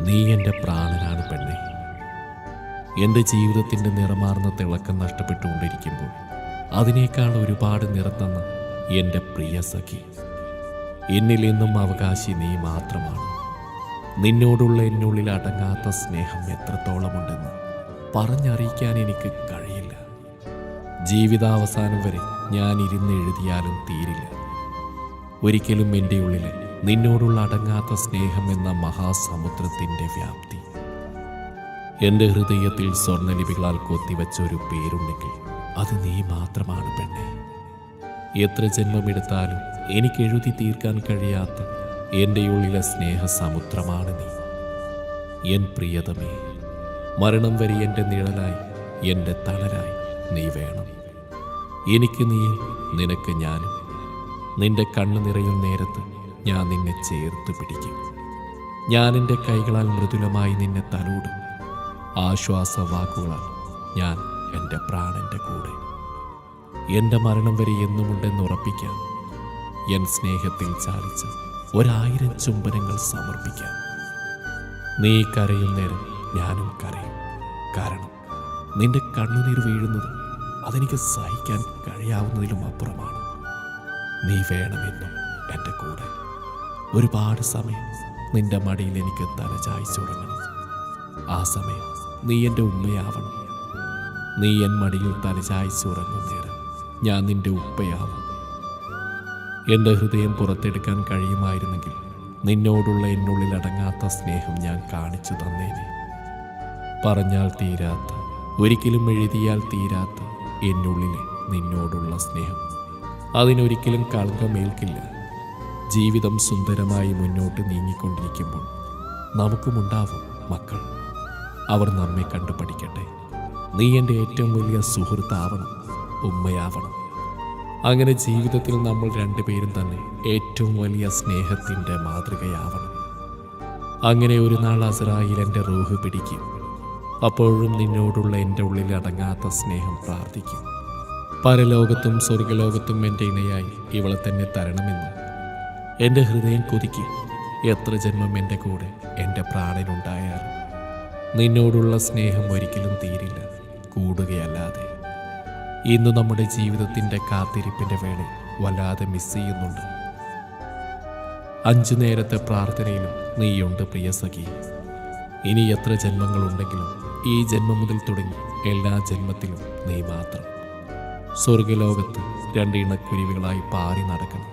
നീ എൻ്റെ പ്രാണനാണ് പെണ്ണെ. എൻ്റെ ജീവിതത്തിൻ്റെ നിറമാർന്ന തിളക്കം നഷ്ടപ്പെട്ടുകൊണ്ടിരിക്കുമ്പോൾ അതിനേക്കാൾ ഒരുപാട് നിറം തന്ന എൻ്റെ പ്രിയ സഖി, എന്നിൽ എന്നും അവകാശി നീ മാത്രമാണ്. നിന്നോടുള്ള എന്നുള്ളിൽ അടങ്ങാത്ത സ്നേഹം എത്രത്തോളമുണ്ടെന്ന് പറഞ്ഞറിയിക്കാൻ എനിക്ക് കഴിയില്ല. ജീവിതാവസാനം വരെ ഞാൻ ഇരുന്ന് എഴുതിയാലും തീരില്ല. ഒരിക്കലും എൻ്റെ ഉള്ളിൽ നിന്നോടുള്ള അടങ്ങാത്ത സ്നേഹം എന്ന മഹാസമുദ്രത്തിൻ്റെ വ്യാപ്തി. എൻ്റെ ഹൃദയത്തിൽ സ്വർണ്ണലിപികളാൽ കൊത്തിവെച്ച ഒരു പേരുണ്ടെങ്കിൽ അത് നീ മാത്രമാണ് പെണ്ണെ. എത്ര ജന്മമെടുത്താലും എനിക്ക് എഴുതി തീർക്കാൻ കഴിയാത്ത എൻ്റെ ഉള്ളിലെ സ്നേഹസമുദ്രമാണ് നീ. എൻ പ്രിയതമേ, മരണം വരെ എൻ്റെ നിഴലായി, എൻ്റെ തണലായി നീ വേണം. എനിക്ക് നീയും നിനക്ക് ഞാനും. നിന്റെ കണ്ണു നിറയും നേരത്ത് ഞാൻ നിന്നെ ചേർത്ത് പിടിക്കും. ഞാൻ എൻ്റെ കൈകളാൽ മൃദുലമായി നിന്നെ തലോടും. ആശ്വാസവാക്കുകളാൽ ഞാൻ എൻ്റെ പ്രാണൻ്റെ കൂടെ. എൻ്റെ മരണം വരെ എന്നുമുണ്ടെന്ന് ഉറപ്പിക്കാം. എൻ സ്നേഹത്തിൽ ചാലിച്ച 1000 ചുംബനങ്ങൾ സമർപ്പിക്കാം. നീ കരയും നേരം ഞാനും കരയും. കാരണം നിന്റെ കണ്ണുനീർ വീഴുന്നത് അതെനിക്ക് സഹിക്കാൻ കഴിയാവുന്നതിലും അപ്പുറമാണ്. നീ വേണമെന്നും എൻ്റെ കൂടെ. ഒരുപാട് സമയം നിന്റെ മടിയിൽ എനിക്ക് തലചായ്ച്ചുറങ്ങണം. ആ സമയം നീ എൻ്റെ ഉമ്മയാവണം. നീ എൻ മടിയിൽ തലചായ്ച്ചുറങ്ങും നേരം ഞാൻ നിന്റെ ഉപ്പയാവും. എൻ്റെ ഹൃദയം പുറത്തെടുക്കാൻ കഴിയുമായിരുന്നെങ്കിൽ നിന്നോടുള്ള എന്നുള്ളിൽ അടങ്ങാത്ത സ്നേഹം ഞാൻ കാണിച്ചു തന്നേനെ. പറഞ്ഞാൽ തീരാത്ത, ഒരിക്കലും എഴുതിയാൽ തീരാത്ത എന്നുള്ളിലെ നിന്നോടുള്ള സ്നേഹം, അതിനൊരിക്കലും കളങ്കമേൽക്കില്ല. ജീവിതം സുന്ദരമായി മുന്നോട്ട് നീങ്ങിക്കൊണ്ടിരിക്കുമ്പോൾ നമുക്കുമുണ്ടാവും മക്കൾ. അവർ നമ്മെ കണ്ടു പഠിക്കട്ടെ. നീ എൻ്റെ ഏറ്റവും വലിയ സുഹൃത്താവണം, ഉമ്മയാവണം. അങ്ങനെ ജീവിതത്തിൽ നമ്മൾ രണ്ടുപേരും തന്നെ ഏറ്റവും വലിയ സ്നേഹത്തിൻ്റെ മാതൃകയാവണം. അങ്ങനെ ഒരു നാൾ അസ്രായേൽ എൻ്റെ റൂഹ് പിടിക്കും. അപ്പോഴും നിന്നോടുള്ള എൻ്റെ ഉള്ളിൽ അടങ്ങാത്ത സ്നേഹം പ്രാർത്ഥിക്കും. പരലോകത്തും സ്വർഗലോകത്തും എൻ്റെ ഇണയായി ഇവളെ തന്നെ തരണമെന്ന് എൻ്റെ ഹൃദയം കൊതിക്കും. എത്ര ജന്മം എൻ്റെ കൂടെ എൻ്റെ പ്രാണനുണ്ടായാലും നിന്നോടുള്ള സ്നേഹം ഒരിക്കലും തീരില്ല, കൂടുകയല്ലാതെ. ഇന്ന് നമ്മുടെ ജീവിതത്തിൻ്റെ കാത്തിരിപ്പിൻ്റെ വേള വല്ലാതെ മിസ് ചെയ്യുന്നുണ്ട്. 5 നേരത്തെ പ്രാർത്ഥനയിലും നീയുണ്ട് പ്രിയ സഖി. ഇനി എത്ര ജന്മങ്ങളുണ്ടെങ്കിലും ഈ ജന്മം മുതൽ തുടങ്ങി എല്ലാ ജന്മത്തിലും നീ മാത്രം. സ്വർഗലോകത്ത് 2 ഇണക്കുരുവികളായി പാറി നടക്കണം.